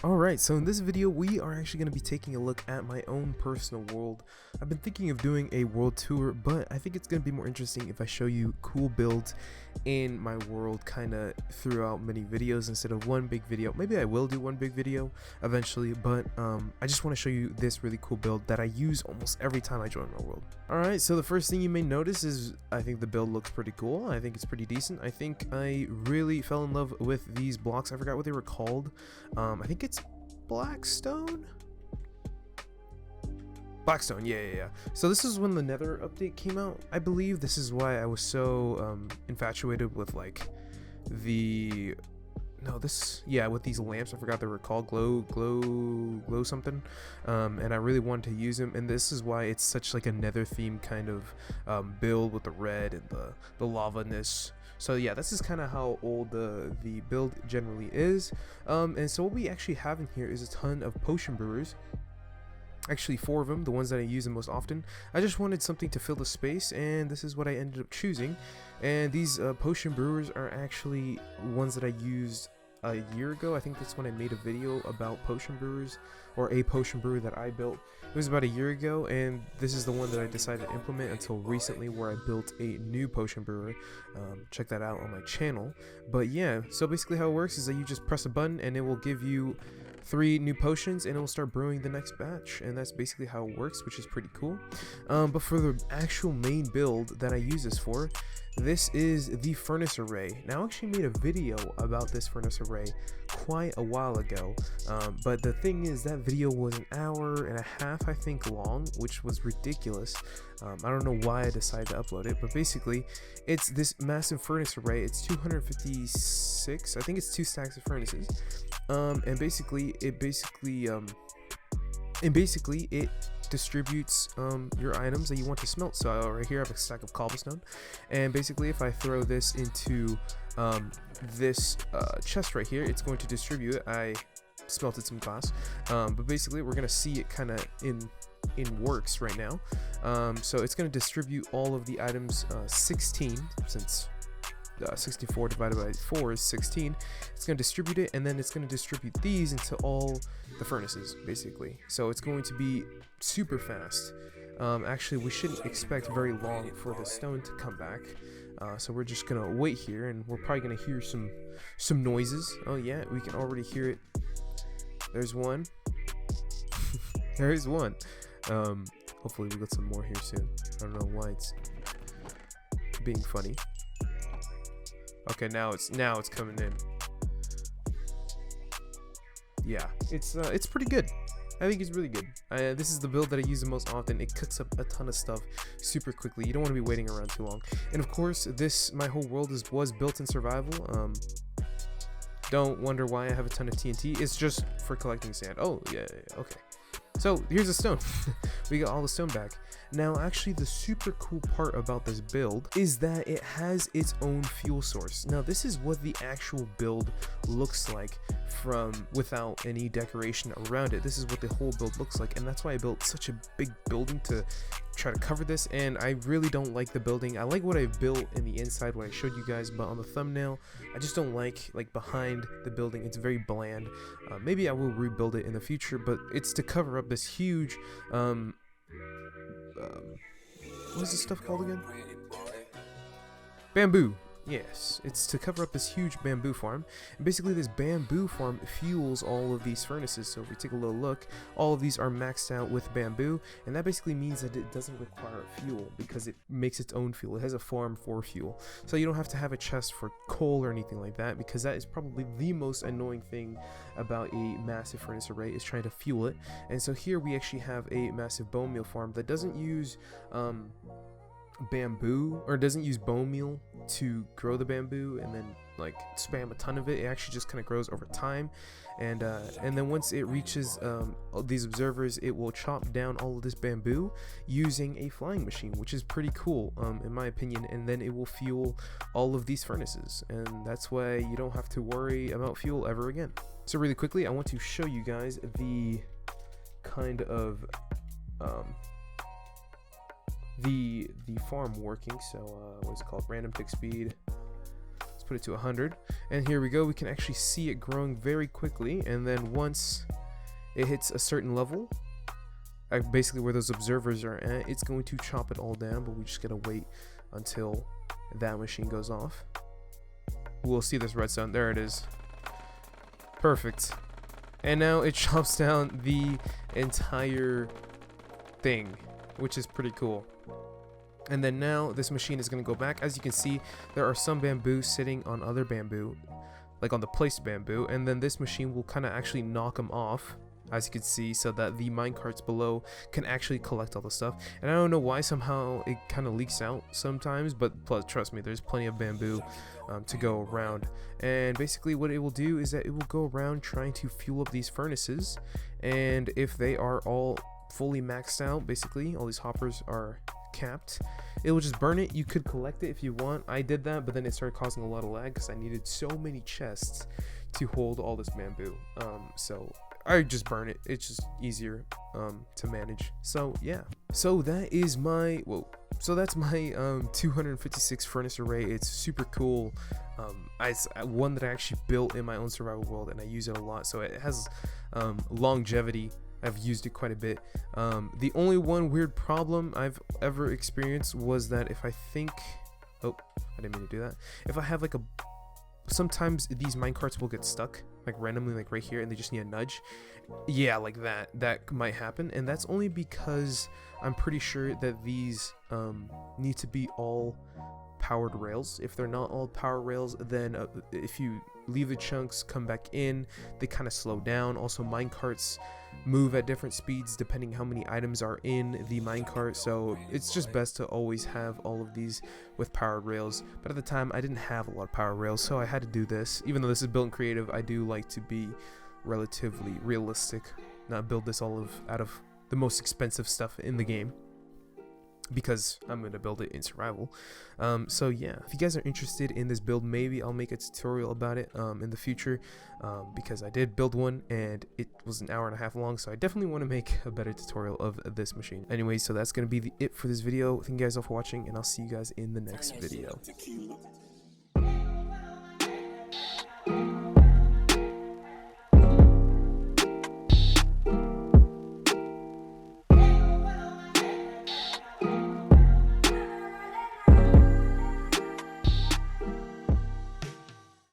Alright, so in this video we are actually going to be taking a look at my own personal world. I've been thinking of doing a world tour, but I think it's going to be more interesting if I show you cool builds in my world kind of throughout many videos instead of one big video. Maybe I will do one big video eventually, but I just want to show you this really cool build that I use almost every time I join my world. Alright, so the first thing you may notice is I think the build looks pretty cool. I think it's pretty decent. I think I really fell in love with these blocks. I forgot what they were called. I think it's Blackstone? Blackstone, yeah. So this is when the Nether update came out. I believe this is why I was so infatuated with like with these lamps. I forgot they were called glow something, and I really wanted to use them, and this is why it's such like a Nether theme kind of build with the red and the lava-ness. So yeah, this is kind of how old the build generally is. And so what we actually have in here is a ton of potion brewers. Actually 4 of them, the ones that I use the most often. I just wanted something to fill the space, and this is what I ended up choosing. And these potion brewers are actually ones that I used a year ago. I think that's when I made a video about potion brewers, or a potion brewer that I built. It was about a year ago, and this is the one that I decided to implement until recently, where I built a new potion brewer. Check that out on my channel. But yeah, so basically how it works is that you just press a button and it will give you 3 new potions and it will start brewing the next batch, and that's basically how it works, which is pretty cool. But for the actual main build that I use this for, this is the furnace array. Now I actually made a video about this furnace array quite a while ago, but the thing is that video was an hour and a half I think long, which was ridiculous. I don't know why I decided to upload it, but basically it's this massive furnace array. It's 256, I think it's 2 stacks of furnaces, and basically it distributes your items that you want to smelt. So right here I have a stack of cobblestone, and basically if I throw this into this chest right here, it's going to distribute it. I smelted some glass, but basically we're gonna see it kind of in works right now. So it's going to distribute all of the items 16, since 64 divided by 4 is 16. It's going to distribute it, and then it's going to distribute these into all the furnaces basically. So it's going to be super fast. Actually, we shouldn't expect very long for the stone to come back, so we're just gonna wait here, and we're probably gonna hear some noises. Oh yeah, we can already hear it. There's one. There's one. Hopefully we get some more here soon. I don't know why it's being funny. Okay, now it's coming in. Yeah, it's pretty good. I think it's really good. This is the build that I use the most often. It cooks up a ton of stuff super quickly. You don't want to be waiting around too long. And of course, my whole world was built in survival. Don't wonder why I have a ton of TNT. It's just for collecting sand. Oh yeah, okay. So here's the stone. We got all the stone back. Now actually the super cool part about this build is that it has its own fuel source. Now this is what the actual build looks like without any decoration around it. This is what the whole build looks like, and that's why I built such a big building to try to cover this. And I really don't like the building. I like what I built in the inside, what I showed you guys, but on the thumbnail I just don't like behind the building. It's very bland. Maybe I will rebuild it in the future, but it's to cover up this huge what is this stuff called again? Bamboo. Yes, it's to cover up this huge bamboo farm, and basically this bamboo farm fuels all of these furnaces. So if we take a little look, all of these are maxed out with bamboo, and that basically means that it doesn't require fuel because it makes its own fuel. It has a farm for fuel, so you don't have to have a chest for coal or anything like that, because that is probably the most annoying thing about a massive furnace array, is trying to fuel it. And so here we actually have a massive bone meal farm that doesn't use bamboo, or doesn't use bone meal to grow the bamboo and then like spam a ton of it. It actually just kind of grows over time, and then once it reaches these observers, it will chop down all of this bamboo using a flying machine, which is pretty cool in my opinion, and then it will fuel all of these furnaces, and that's why you don't have to worry about fuel ever again. So really quickly, I want to show you guys the kind of the farm working. So what's it called? Random tick speed. Let's put it to 100, and here we go. We can actually see it growing very quickly, and then once it hits a certain level, basically where those observers are at, it's going to chop it all down, but we just gotta wait until that machine goes off. We'll see this redstone. There it is. Perfect. And now it chops down the entire thing, which is pretty cool. And then now this machine is going to go back. As you can see, there are some bamboo sitting on other bamboo, like on the placed bamboo, and then this machine will kind of actually knock them off, as you can see, so that the minecarts below can actually collect all the stuff. And I don't know why, somehow it kind of leaks out sometimes, but plus, trust me, there's plenty of bamboo to go around. And basically what it will do is that it will go around trying to fuel up these furnaces, and if they are all fully maxed out, basically all these hoppers are capped, it will just burn it. You could collect it if you want. I did that, but then it started causing a lot of lag because I needed so many chests to hold all this bamboo. So I just burn it. It's just easier to manage. So yeah, so that is my that's my 256 furnace array. It's super cool. It's one that I actually built in my own survival world, and I use it a lot, so it has longevity. I've used it quite a bit. The only one weird problem I've ever experienced was that if I think, oh, I didn't mean to do that. If I have like sometimes these minecarts will get stuck like randomly, like right here, and they just need a nudge. Yeah, like that might happen, and that's only because I'm pretty sure that these need to be all powered rails. If they're not all power rails, then if you leave the chunks, come back in, they kind of slow down. Also, minecarts move at different speeds depending how many items are in the minecart, so it's just best to always have all of these with powered rails. But at the time I didn't have a lot of power rails, so I had to do this. Even though this is built in creative, I do like to be relatively realistic, not build this out of the most expensive stuff in the game, because I'm going to build it in survival. So yeah, if you guys are interested in this build, maybe I'll make a tutorial about it in the future, because I did build one and it was an hour and a half long, so I definitely want to make a better tutorial of this machine. Anyway, so that's going to be it for this video. Thank you guys all for watching, and I'll see you guys in the next video.